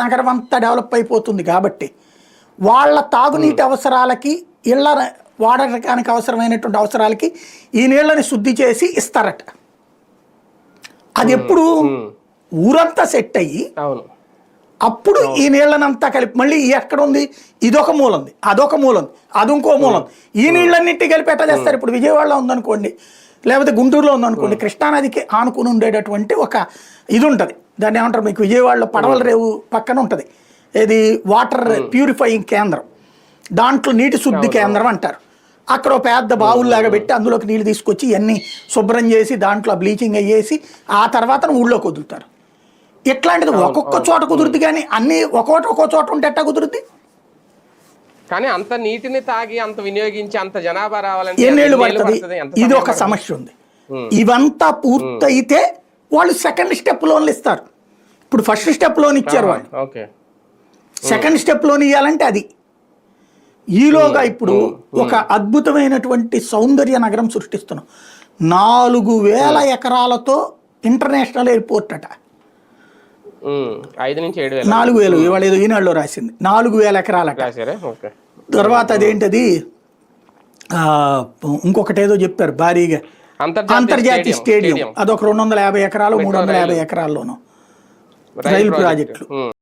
నగరం అంతా డెవలప్ అయిపోతుంది కాబట్టి వాళ్ళ తాగునీటి అవసరాలకి ఇళ్ళ వాడకానికి అవసరమైనటువంటి అవసరాలకి ఈ నీళ్ళని శుద్ధి చేసి ఇస్తారట. అది ఎప్పుడు ఊరంతా సెట్ అయ్యి అప్పుడు ఈ నీళ్ళనంతా కలిపి మళ్ళీ ఎక్కడ ఉంది, ఇదొక మూలం ఉంది, అదొక మూలం ఉంది, అది ఇంకో మూలం, ఈ నీళ్ళన్నింటి కలిపి ఎట్లా చేస్తారు. ఇప్పుడు విజయవాడలో ఉందనుకోండి, లేకపోతే గుంటూరులో ఉందనుకోండి, కృష్ణానదికి ఆనుకుని ఉండేటటువంటి ఒక ఇది ఉంటుంది. దాన్ని ఏమంటారు మీకు, విజయవాడలో పడవల రేవు పక్కన ఉంటుంది, ఇది వాటర్ ప్యూరిఫైయింగ్ కేంద్రం, దాంట్లో నీటి శుద్ధి కేంద్రం అంటారు. అక్కడ ఒక పెద్ద బావుల్లాగా పెట్టి అందులోకి నీళ్ళు తీసుకొచ్చి ఇవన్నీ శుభ్రం చేసి దాంట్లో బ్లీచింగ్ అయ్యేసి ఆ తర్వాత ఊళ్ళోకి వదులుతారు. ఇట్లాంటిది ఒక్కొక్క చోట కుదురుద్ది, కానీ అన్ని ఒక్కో చోట ఉంటే ఎట్టా కుదురుద్ది? కానీ అంత నీటిని తాగి అంత వినియోగించి అంత జనాభా రావాలంటే ఎన్నేళ్ళు పడుతుంది? ఇది ఒక సమస్య ఉంది. ఇవంతా పూర్తయితే వాళ్ళు సెకండ్ స్టెప్ లోన్లు ఇస్తారు. ఇప్పుడు ఫస్ట్ స్టెప్ లోన్ ఇచ్చారు వాళ్ళు, సెకండ్ స్టెప్ లోన్ ఇవ్వాలంటే అది. ఈలోగా ఇప్పుడు ఒక అద్భుతమైనటువంటి సౌందర్య నగరం సృష్టిస్తున్నాం. 4000 ఎకరాలతో ఇంటర్నేషనల్ ఎయిర్పోర్ట్ అట. 5 నుంచి 7,000 4,000 ఇవాళ ఏదో ఈనాడులో రాసింది, 4,000 ఎకరాలట. తర్వాత అదేంటది ఇంకొకటి ఏదో చెప్పారు భారీగా, అంతర్జాతీయ స్టేడియం, అదొక 250 ఎకరాలు 350 ఎకరాల్లోనూ రైలు ప్రాజెక్టులు.